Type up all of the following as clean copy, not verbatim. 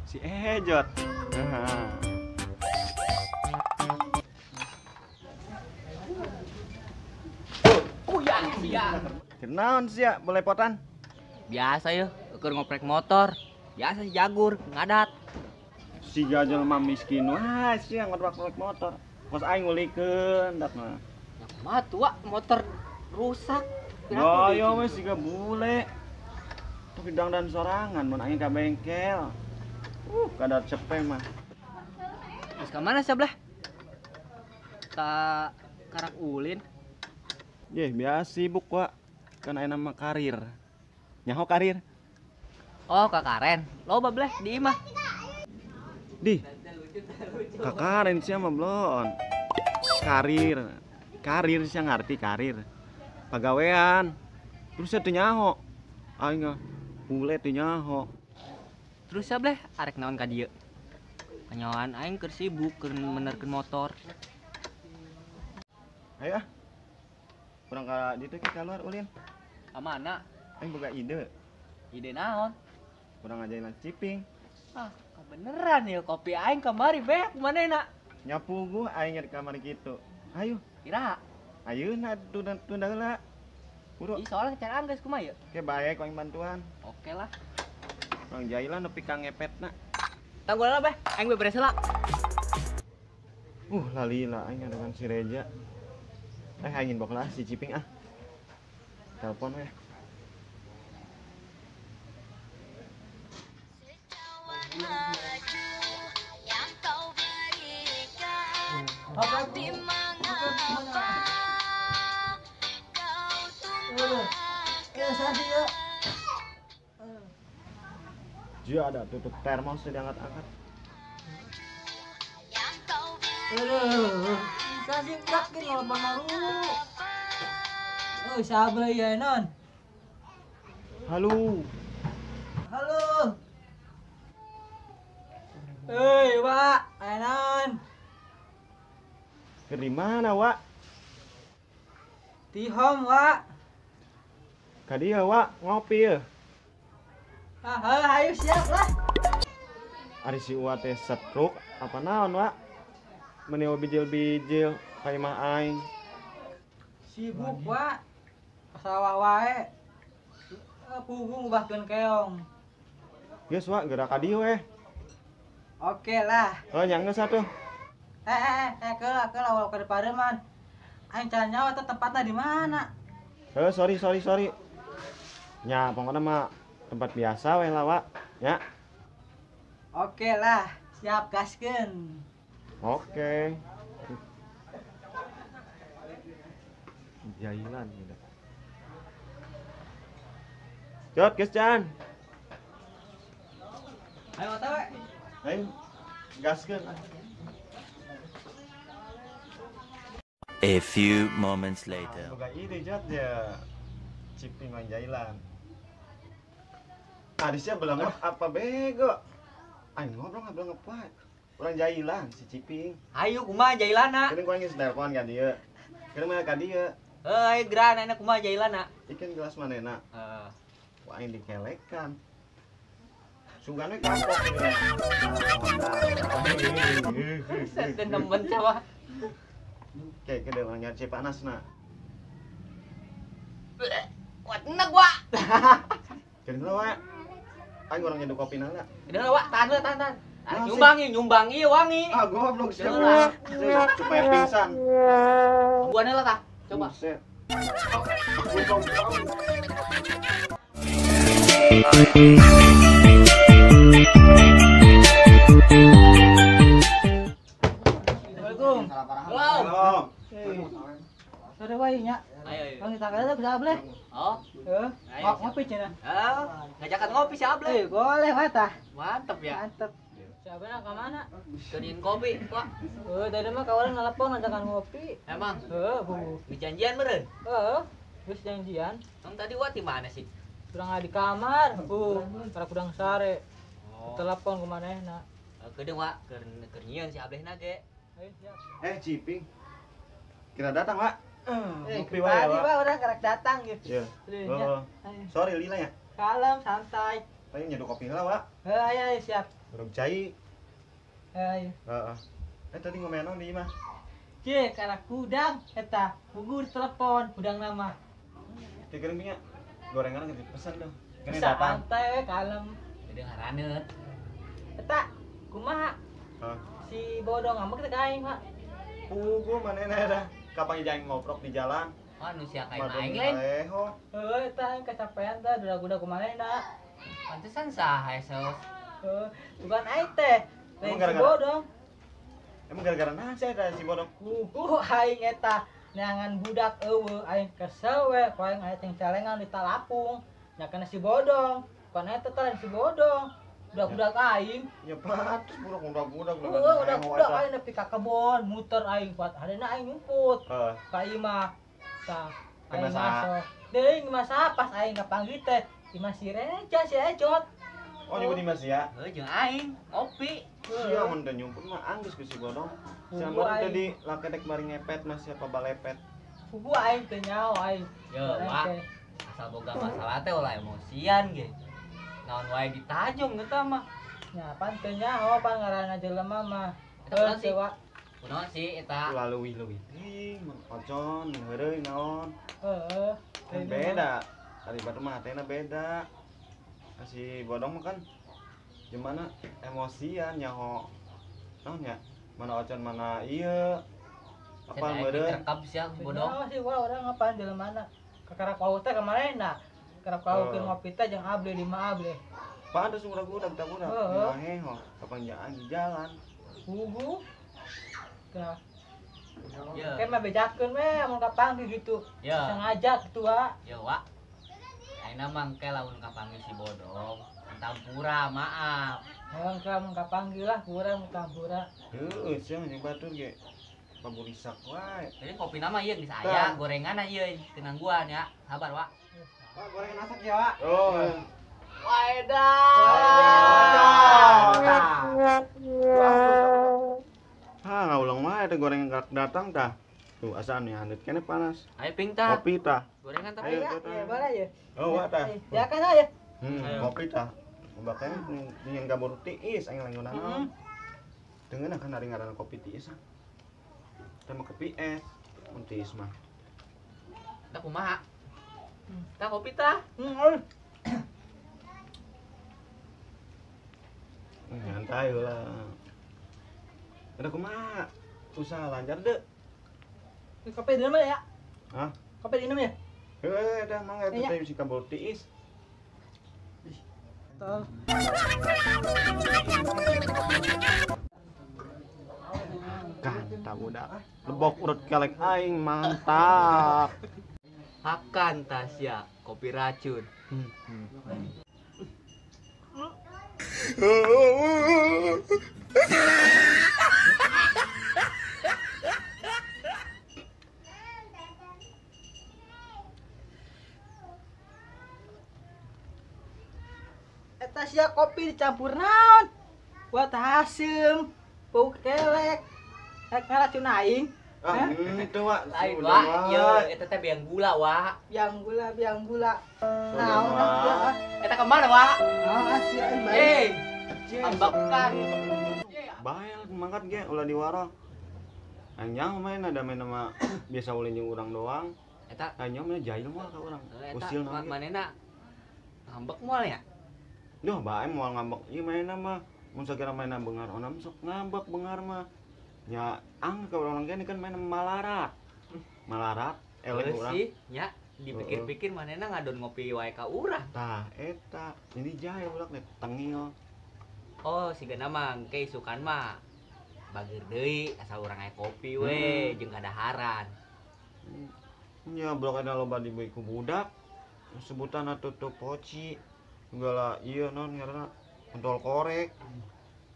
Si Ejot. Nah. Ya. Kenaon sih ya, boleh potan? Biasa ya, keur ngoprek motor. Biasa si Jagur, ngadat. Si gajal mah miskin wah sih yang ngoprek motor. Kos aing ngulikeun dat mah. Mah tua motor rusak. Yo yo wes siga bule. Tapi dan sorangan mun aing ka bengkel. Kadar cepeng mah. Terus ke mana sebelah? Ka Karak Ulin. Yeh, biasa sibuk wa. Kan aya nama karir. Nyaho karir? Oh, Kak Karen. Loba bleh di imah. Di. Kakaren sih mah belum. Karir. Karir sih ngarti karir. Pagawean. Terus teu nyaho. Aing bule teu nyaho. Terus sebelah arek naon ka dieu? Kanyawan aing keur sibuk keur menerkeun motor. Ayo ah. Kurang ka ditu ke keluar ulin. Ka mana? Aing boga ide. Ide naon? Kurang ajain ciping. Ah, beneran ya kopi aing kamari beak manehna. Nyapu gua aing di kamar kitu. Ayo, Kira. ayeuna tunda heula. Buru. Ih, soalnya cara angges kumaha ya? Oke baik aing bantuan. Oke lah. Urang jailan nepi ka ngepetna. Tanggulah beh, aing beberes heula. Lalila aing dengan si Reja. Aingin bawa si Ciping ah. Telepon we. Dia ada tutup termos diangkat-angkat. Saya prakin walaupun malu. Oh, sabar ya non. Halo. Halo. Hei, Wak, non. Ke di mana, Wak? Di home, Wak. Ka dieu, Wak, ngopi ya. Ayo siap lah. Ari si Uwa teh setruk apa naon, Wak? Meneo bijil-bijil ka imah aing. Sibuk, Wak. Sawah wae. Punggung bahkeun keong. Geus, Wak, gerak ka dieu we. Oke lah. Oh, nyangga satu. Kelah walau ke depan man. Aing can nyawa teh tempatnya di mana? Sorry. Nya, pokoknya mah tempat biasa we lah, Wak. Ya. Oke lah, siap gaskeun. Oke. Jailan gitu. Jot, geus Jan. Ayo otawe. Aing gaskeun. A few moments later. Boga ide Jot ya. Ciping main jailan. Adisnya belum apa bego. Aing ngobrol apa? Urang jailan si Ciping. Ayo kumaha jailana? Keuning kurang geus telepon ka dieu. Keuning mah ka dieu. Heuh, geran ayeuna kumaha jailana? Ikan gelas manehna. Heeh. Wah aing dikelekan. Sunggan we kapok. Set temen cawa. Kayak gede orang nyari panasna. Kuatna gua. Keuning we. Aing urang nyeduh kopi nala. Udah lah, Wak, tahan. Nah, Nyumbangi wangi. Ah goblok siapa? Supaya pingsan. Buana lah tah. Coba. Buset. Assalamualaikum. Halo. Sore wae nya. Ayo. Bang kita kada bisa boleh. Oh. Heeh. Ayo, Ngopi cenah. Ngajakan ngopi si Able. Boleh wae tah. Mantep ya. Mantep. Siapa ka mana? Kerin kopi, Wak. Tadi mah kawan nelpon ngajakan ngopi. Emang Bu. dijanjian meureun. Geus janjian. Tong tadi Wak di mana sih? Urang di kamar. Para kudang sare. Oh. Telepon ke manehna. Kedeung Wak, keur nyieun si Ablehna ge. Ayo siap. Ciping. Kira datang, Wak. Ngopi Tadi wae, Wak. Pak udah gerak datang gitu. Iya. Lihatnya. Sorry Lila ya. Kalem santai. Tadi nyeduh kopi heula, Wak. Ayo siap. Urang cai. Ayo. Heeh. Tadi ngomeno di mah. Cie, karena kudang, eta, gugur telepon, kudang nama. Dikeun nya gorengan geus pesen tuh. Kene Bisa datang. santai, kalem. Jadi ngaraneut. Eta, kumaha? Heeh. Si bodong ngambek teh ka aing, Pak. Pugu manehna dah. Kapang jang ngoprok di jalan. Manusia kayak Madung aing lain. aleho. Heuh, eta aing kecapean teh, udah kumanehna. Pantesan saha esos. Heuh, bukan aing teh. Lain Emang si gara-gara? bodong. Emang gara-gara naon sih ada si bodong? Aing eta neangan budak eueuh aing kesel we, ku aing aya teh celengan di talapung. Nya kana si bodong. Kan eta teh si bodong. Budak-budak aing. Ya patus budak-budak Heuh, budak-budak aing nepi ka kebon, muter aing kuat. Hadena aing nyumput. Heeh. Ka imah. Tah, aing Kena saha? masuk. Deui masa pas aing kapanggih teh, imah si Reja si Ejot. Oh nyebut di Mas ya. Heuh jeung aing ngopi. Sia mun teu nyumput mah anggeus ku si bodong. Si Pugu bodong aing. tadi lakedek bari ngepet Mas siapa balepet. Pugu aing teh nyao aing. Yo, Aing Wak. teh. Asal boga masalah teh ulah emosian ge. Naon wae ditajong eta mah. Nya pan teh nyao pan ngaranna jelema mah. Eta Heuh, kunaon sih? sewa. Kunaon sih eta? Leuwih-leuwih. Mun ocon heureuy naon. Heeh. Kan beda. Ari batu mah teh beda. Si bodong mah kan gimana emosian nyaho. Naon ya? Mana ocon mana ieu. Apa Cenah meureun? direkam sia bodong. Bodong sih wah orang ngapain jelemana. Kakara kau teh kamarena. Kakara kau keur ngopi teh jeung abli 5 abli. Pantes budak-budak tak budak. Heeh. Heho, kapan jalan di jalan. Pugu. Tah. Yo. Kayak mah bejakeun we mun kapanggih gitu. Yo. Sengaja gitu wa. Yo, Wak. Ayeuna mangke lamun kapanggih si bodong, tampura maaf. Yang mun kapanggih lah kurang tampura. Heuh, sia jeung batur ge. Paburisak wae. Jadi kopi nama ieu geus Tah. aya, gorengan ieu teu nangguan ya. Sabar, Wak. Wah, gorengan masak ya, Wak. Oh. Ah, ngaulang mah ada gorengan gerak datang tah. Tuh asal nih handut kene panas. Ayo ping tah. Kopi tah. Gorengan tah. Ayo, Ya, tah. ya boleh ya. Oh, wa tah. Ya kan ya. Ayo. Kopi tah. Bakal yang gabur tiis aing lain naon. Dengan akan hari ngaran kopi tiis. Teh mah kopi es. Mun tiis mah. Tah kumaha? Tah kopi tah. Nyantai lah. Ada kumaha? Usaha lancar deh. Kopi di mana ya? Hah? Kopi di mana ya? Dah mangga Iya. teh si kabur tiis. Tol. Kanta budak. Lebok urut kelek aing mantap. Akan tah sia kopi racun. Eta sia kopi dicampur naon? Buat asem, bau kelek. Rek ngaracun aing. Ah, itu Wak. Lain, Sudah, Wak. Wak. Ieu eta teh biang gula, Wak. Biang gula. Sudah, Naon Wak. dah? Eta kemana, Wak? Ah, si aing bae. Eh, ambakan. Bael mangkat ge ulah di warung. Anyang main ada main nama biasa ulin jeung urang doang. Eta Anyang mah jahil moal ka urang. eta Usil na. manehna ngambek moal ya? Duh, bae moal ngambek ieu mainna mah. Mun sakira mainna beungar onam sok ngambek beungar mah. Nya ang ka urang kene kan main malarat. Malarat eleh Heuh urang. sih, nya dipikir-pikir manehna ngadon ngopi wae ka urang. Tah eta ini jahil budak nih tengil. Oh, sigana mah engke isukan mah bageur deui asal urang aya kopi we jeung kadaharan. Nya blok ada loba dibeuy ku budak. Sebutanna tutup poci. Segala ieu naon ngaranna pentol korek.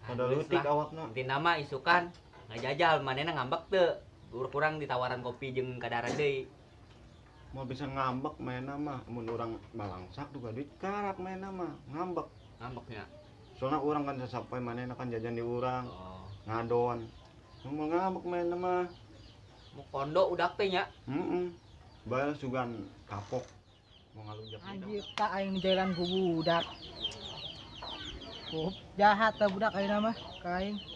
Ada Geus leutik lah. awakna. Intina mah isukan ngajajal manehna ngambek teu. Kurang ditawaran kopi jeung kadaharan deui. Mau bisa ngambek mainna mah mun urang malangsak juga duit karat mainna mah ngambek. Ngambeknya. Soalnya orang kan sesampai manehna kan jajan di urang Oh, ngadon. Mau ngambek mainna mah. mau kondo udak teh nya. Bae sugan kapok. Mau ngalunjak Anjir tak aing jalan ku budak. Jahat lah budak ayeuna mah ka aing.